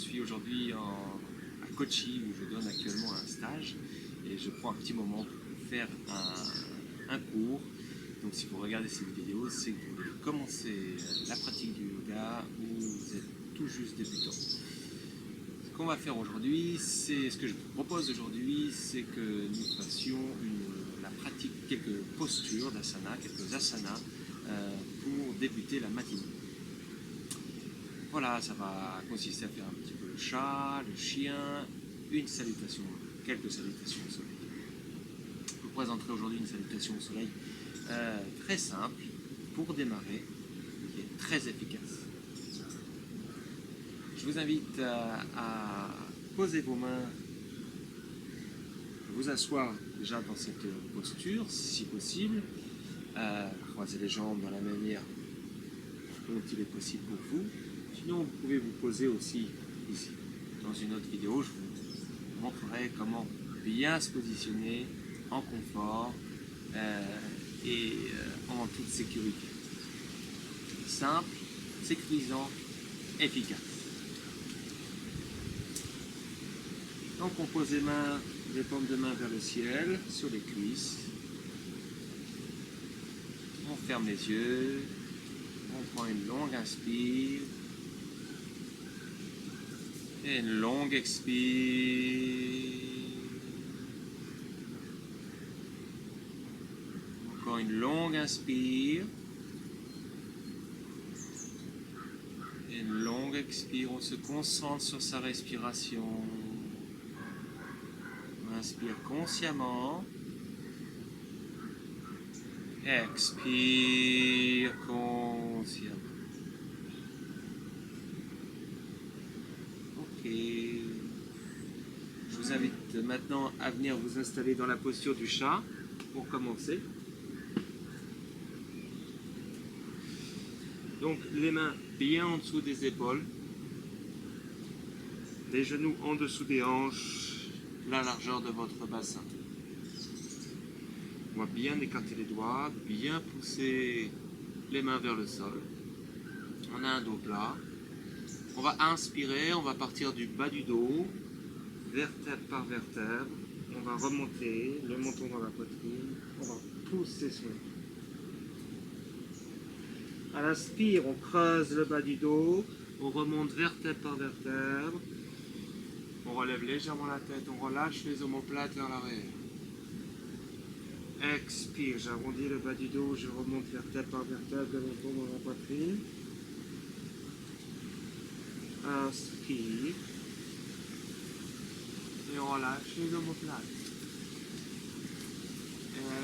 suis aujourd'hui à Kochi où je donne actuellement un stage et je prends un petit moment pour faire un cours. Donc si vous regardez cette vidéo, c'est que vous voulez commencer la pratique du yoga ou vous êtes tout juste débutant. Ce qu'on va faire aujourd'hui, c'est ce que je vous propose aujourd'hui, c'est que nous fassions la pratique, quelques postures d'asana, quelques asanas pour débuter la matinée. Voilà, ça va consister à faire un petit peu le chat, le chien, une salutation, quelques salutations au soleil. Je vous présenterai aujourd'hui une salutation au soleil très simple pour démarrer, qui est très efficace. Je vous invite à poser vos mains, vous asseoir déjà dans cette posture, si possible, croiser les jambes dans la manière dont il est possible pour vous. Sinon, vous pouvez vous poser aussi ici. Dans une autre vidéo, je vous montrerai comment bien se positionner en confort et en toute sécurité. Simple, sécurisant, efficace. Donc on pose les paumes de main vers le ciel, sur les cuisses. On ferme les yeux. On prend une longue inspire. Et une longue expire. Encore une longue inspire. Et une longue expire. On se concentre sur sa respiration. On inspire consciemment. Expire consciemment. Ok. Je vous invite maintenant à venir vous installer dans la posture du chat pour commencer. Donc les mains bien en dessous des épaules, les genoux en dessous des hanches, la largeur de votre bassin. On va bien écarter les doigts, bien pousser les mains vers le sol. On a un dos plat. On va inspirer, on va partir du bas du dos, vertèbre par vertèbre. On va remonter le menton dans la poitrine. On va pousser sur les pieds. À l'inspire, on creuse le bas du dos. On remonte vertèbre par vertèbre. On relève légèrement la tête. On relâche les omoplates vers l'arrière. Expire, j'arrondis le bas du dos. Je remonte vertèbre par vertèbre, le menton dans la poitrine. Inspire. Et on relâche les omoplates.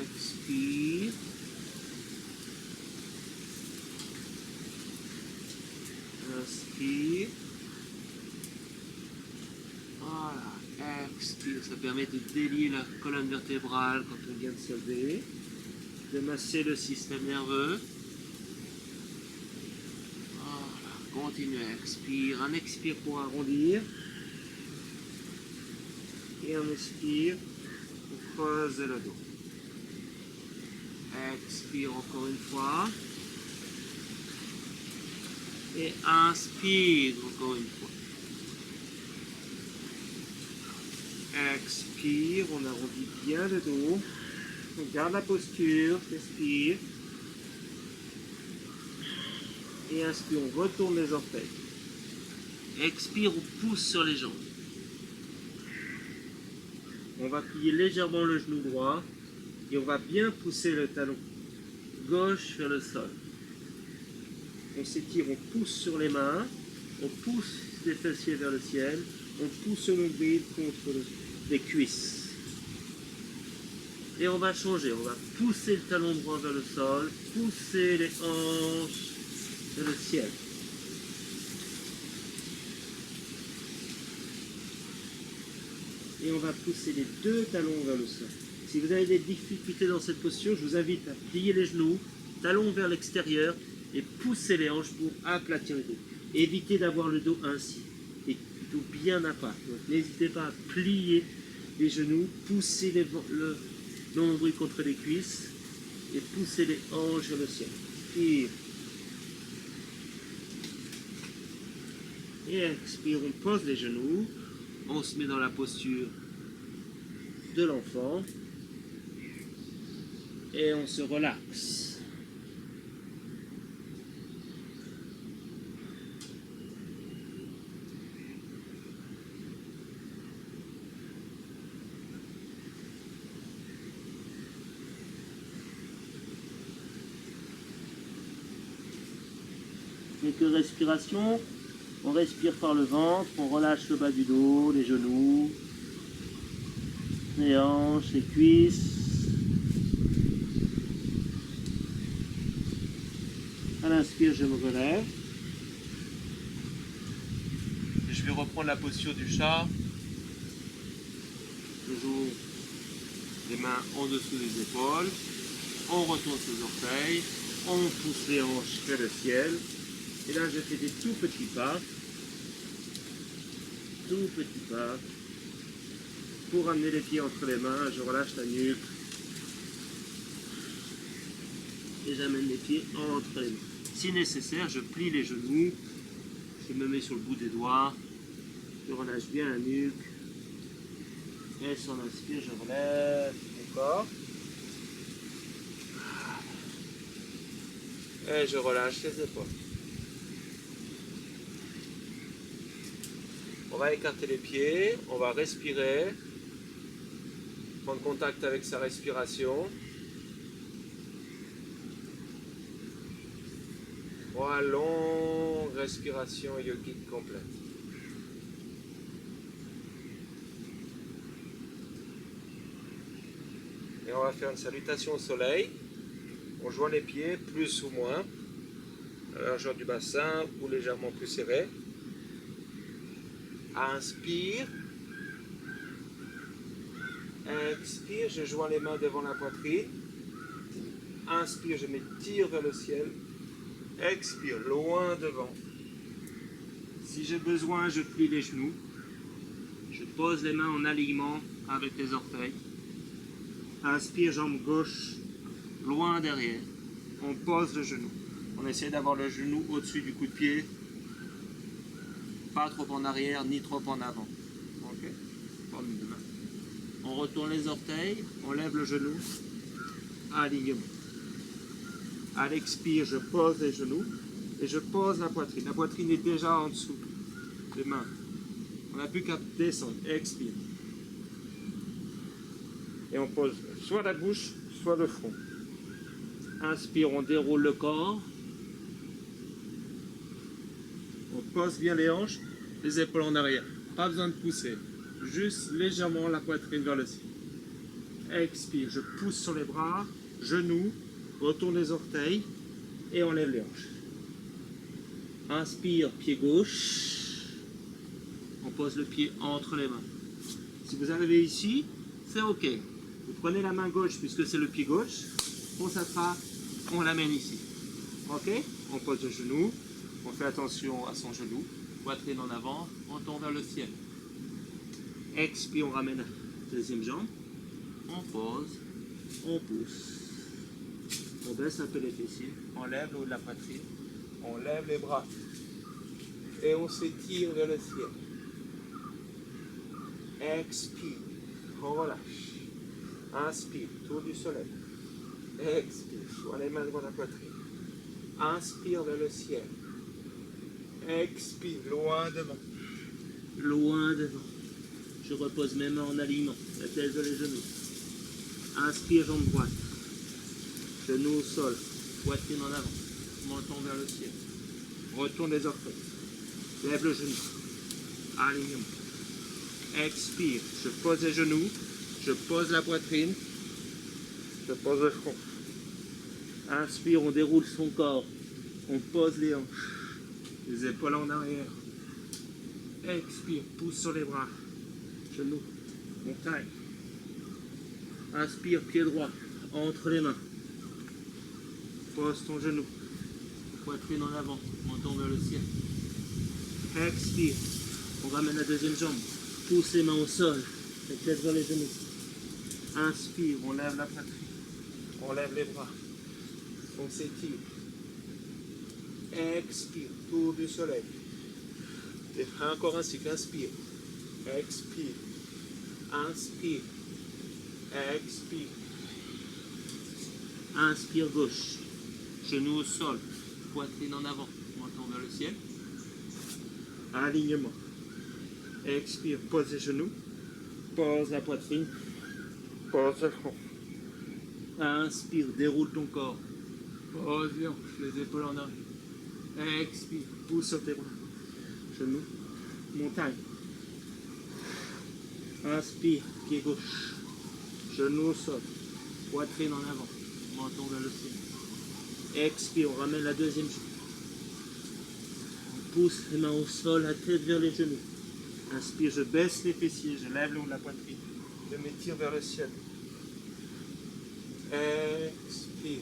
Expire. Inspire. Voilà. Expire. Ça permet de délier la colonne vertébrale quand on vient de se lever. De masser le système nerveux. Voilà. Continuez. Expire. Un expire pour arrondir. Et on expire pour creuser le dos. Expire encore une fois. Et inspire encore une fois. Expire, on arrondit bien le dos. On garde la posture, expire. Et inspire, on retourne les orteils. Expire, on pousse sur les jambes. On va plier légèrement le genou droit et on va bien pousser le talon gauche vers le sol. On s'étire, on pousse sur les mains, on pousse les fessiers vers le ciel, on pousse le nombril contre les cuisses. Et on va changer, on va pousser le talon droit vers le sol, pousser les hanches vers le ciel. Et on va pousser les deux talons vers le sol. Si vous avez des difficultés dans cette posture, je vous invite à plier les genoux, talons vers l'extérieur et pousser les hanches pour aplatir le dos. Évitez d'avoir le dos ainsi, et plutôt bien à plat. Donc n'hésitez pas à plier les genoux, pousser le nombril contre les cuisses et pousser les hanches vers le ciel. Inspire. Et expire, on pose les genoux. On se met dans la posture de l'enfant. Et on se relaxe. Quelques respirations. On respire par le ventre, on relâche le bas du dos, les genoux, les hanches, les cuisses. À l'inspire, je me relève. Je vais reprendre la posture du chat. Toujours les mains en dessous des épaules. On retourne ses orteils. On pousse les hanches vers le ciel. Et là, je fais des tout petits pas. Tout petits pas. Pour amener les pieds entre les mains, je relâche la nuque. Et j'amène les pieds entre les mains. Si nécessaire, je plie les genoux. Je me mets sur le bout des doigts. Je relâche bien la nuque. Et sur l'inspire, je relève mon corps. Et je relâche les épaules. On va écarter les pieds, on va respirer, prendre contact avec sa respiration. Voilà, longue respiration yogique complète. Et on va faire une salutation au soleil. On joint les pieds, plus ou moins, à la largeur du bassin ou légèrement plus serré. Inspire. Expire, je joins les mains devant la poitrine. Inspire, je m'étire vers le ciel. Expire, loin devant. Si j'ai besoin, je plie les genoux. Je pose les mains en alignement avec les orteils. Inspire, jambe gauche, loin derrière. On pose le genou. On essaie d'avoir le genou au-dessus du coup de pied. Pas trop en arrière, ni trop en avant. Ok. On retourne les orteils, on lève le genou. Alignement. À l'expire, je pose les genoux et je pose la poitrine. La poitrine est déjà en dessous des mains. On n'a plus qu'à descendre. Expire. Et on pose soit la bouche, soit le front. Inspire, on déroule le corps. On pose bien les hanches, les épaules en arrière. Pas besoin de pousser. Juste légèrement la poitrine vers le ciel. Expire, je pousse sur les bras, genoux, retourne les orteils et on lève les hanches. Inspire, pied gauche. On pose le pied entre les mains. Si vous arrivez ici, c'est ok. Vous prenez la main gauche puisque c'est le pied gauche. On s'attrape, on l'amène ici. Ok? On pose le genou. On fait attention à son genou. Poitrine en avant, on tombe vers le ciel. Expire, on ramène la deuxième jambe. On pose, on pousse. On baisse un peu les fessiers. On lève le haut de la poitrine. On lève les bras. Et on s'étire vers le ciel. Expire. On relâche. Inspire. Tour du soleil. Expire. Joins les mains devant la poitrine. Inspire vers le ciel. Expire. Loin devant. Loin devant. Je repose mes mains en alignement. La tête vers les genoux. Inspire, jambe droite. Genou au sol. Poitrine en avant. Menton vers le ciel. Retourne les orteils. Lève le genou. Alignement. Expire. Je pose les genoux. Je pose la poitrine. Je pose le front. Inspire, on déroule son corps. On pose les hanches. Les épaules en arrière. Expire, pousse sur les bras. Genoux. Montagne. Inspire, pied droit. Entre les mains. Pose ton genou. Poitrine en avant. Menton vers le ciel. Expire. On ramène la deuxième jambe. Pousse les mains au sol. La tête vers les genoux. Inspire. On lève la poitrine. On lève les bras. On s'étire. Expire. Tour du soleil. Et encore un cycle, inspire, expire, inspire, expire, inspire gauche, genou au sol, poitrine en avant, menton vers le ciel, alignement, expire, pose les genoux, pose la poitrine, pose le front, inspire, déroule ton corps, pose les épaules en arrière, expire, pousse sur tes bras, genoux, montagne, inspire, pied gauche, genou au sol, poitrine en avant, menton vers le ciel. Expire, on ramène la deuxième jambe. On pousse les mains au sol, la tête vers les genoux. Inspire, je baisse les fessiers, je lève le haut de la poitrine. Je m'étire vers le ciel. Expire.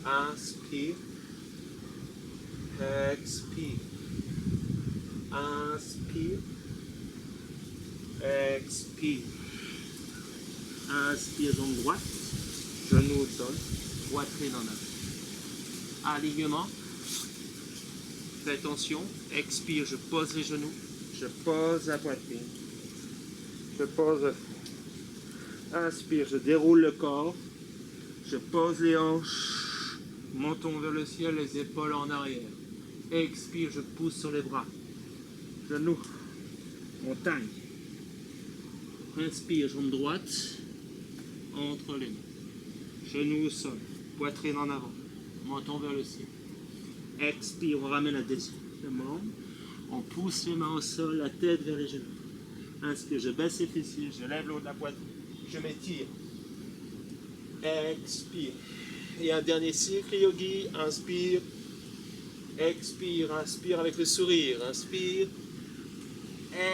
Inspire. Expire. Inspire. Expire. Inspire, jambe droite, genou au sol, poitrine en avant. Alignement. Fais attention. Expire, je pose les genoux, je pose la poitrine. Je pose. Inspire, je déroule le corps, je pose les hanches, menton vers le ciel, les épaules en arrière. Expire, je pousse sur les bras. Genoux, montagne. Inspire, jambe droite, entre les mains. Genoux au sol, poitrine en avant, menton vers le ciel. Expire, on ramène la deuxième membre. On pousse les mains au sol, la tête vers les genoux. Inspire, je baisse les fessiers, je lève le haut de la poitrine, je m'étire. Expire. Et un dernier cycle yogi, inspire, expire, inspire avec le sourire, inspire,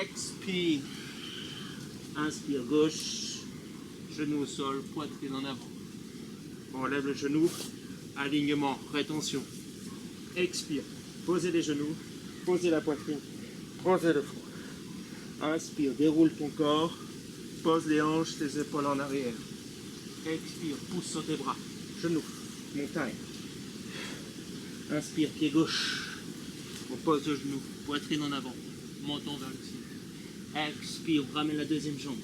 expire. Inspire, gauche, genou au sol, poitrine en avant. On lève le genou, alignement, rétention. Expire, posez les genoux, posez la poitrine, posez le front. Inspire, déroule ton corps, pose les hanches, les épaules en arrière. Expire, pousse sur tes bras, genoux, montagne. Inspire, pied gauche, on pose le genou, poitrine en avant, menton vers le ciel. Expire, on ramène la deuxième jambe.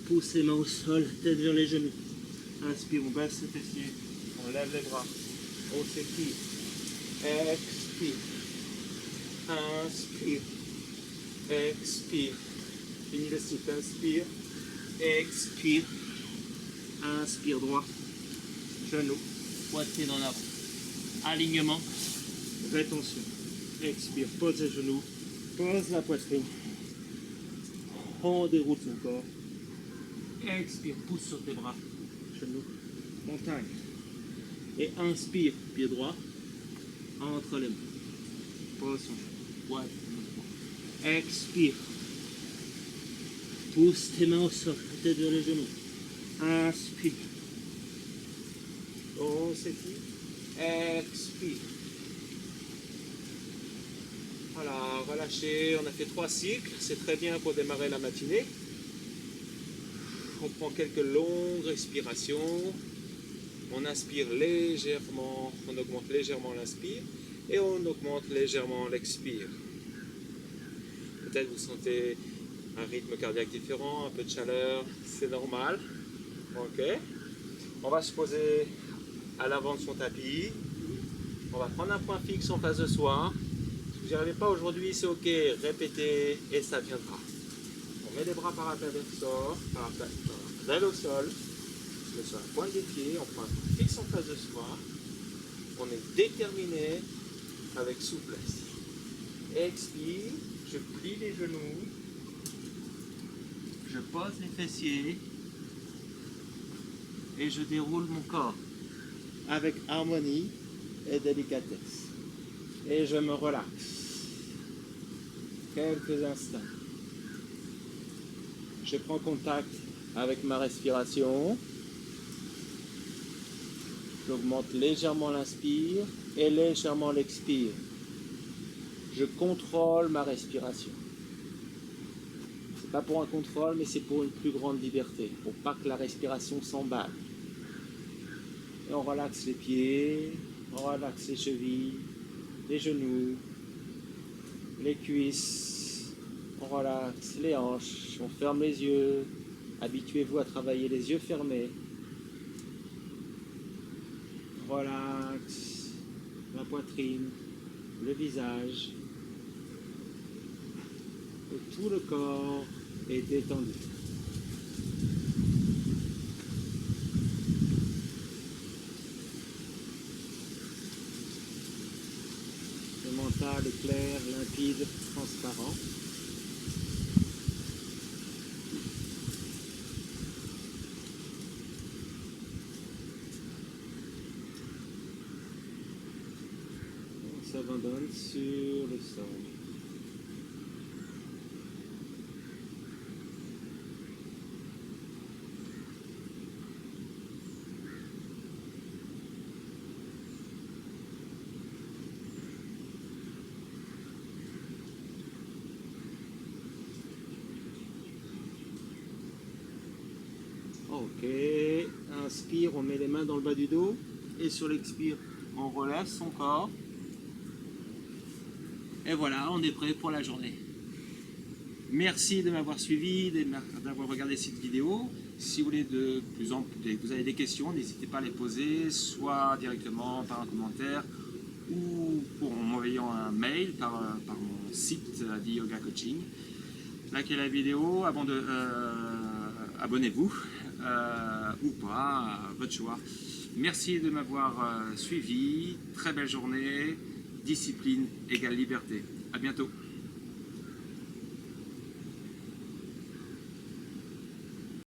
Pousse les mains au sol, tête vers les genoux. Inspire, on baisse les fessiers, on lève les bras, on s'étire. Expire, inspire, expire. Finis le cycle, inspire, expire, inspire droit, genou, poitrine en avant. Alignement, rétention. Expire, pose les genoux, pose la poitrine. On déroule son corps. Expire, pousse sur tes bras, genoux, montagne. Et inspire, pied droit, entre les mains. Pose son genou, poitrine. Expire. Pousse tes mains au sol, tête vers les genoux. Inspire. On s'étire. Expire. Voilà, relâchez. On a fait 3 cycles. C'est très bien pour démarrer la matinée. On prend quelques longues respirations. On inspire légèrement. On augmente légèrement l'inspire. Et on augmente légèrement l'expire. Peut-être vous sentez un rythme cardiaque différent, un peu de chaleur, c'est normal. Ok. On va se poser à l'avant de son tapis. On va prendre un point fixe en face de soi. Si vous n'y arrivez pas aujourd'hui, c'est ok. Répétez et ça viendra. On met les bras parallèles au sol. On met sur la pointe des pieds. On prend un point fixe en face de soi. On est déterminé avec souplesse. Expire. Je plie les genoux. Je pose les fessiers et je déroule mon corps avec harmonie et délicatesse. Et je me relaxe. Quelques instants. Je prends contact avec ma respiration. J'augmente légèrement l'inspire et légèrement l'expire. Je contrôle ma respiration. C'est pas pour un contrôle, mais c'est pour une plus grande liberté, pour pas que la respiration s'emballe. Et on relaxe les pieds, on relaxe les chevilles, les genoux, les cuisses, on relaxe les hanches, on ferme les yeux. Habituez-vous à travailler les yeux fermés. Relax la poitrine, le visage. Et tout le corps est détendu. Le mental est clair, limpide, transparent. On s'abandonne sur le sol. Ok, inspire, on met les mains dans le bas du dos et sur l'expire, on relève son corps. Et voilà, on est prêt pour la journée. Merci de m'avoir suivi, d'avoir regardé cette vidéo. Si vous voulez vous avez des questions, n'hésitez pas à les poser, soit directement par un commentaire ou en m'envoyant un mail par mon site Adi Yoga Coaching. Likez la vidéo, abonnez-vous ou pas, votre choix. Merci de m'avoir suivi. Très belle journée. Discipline égale liberté. À bientôt.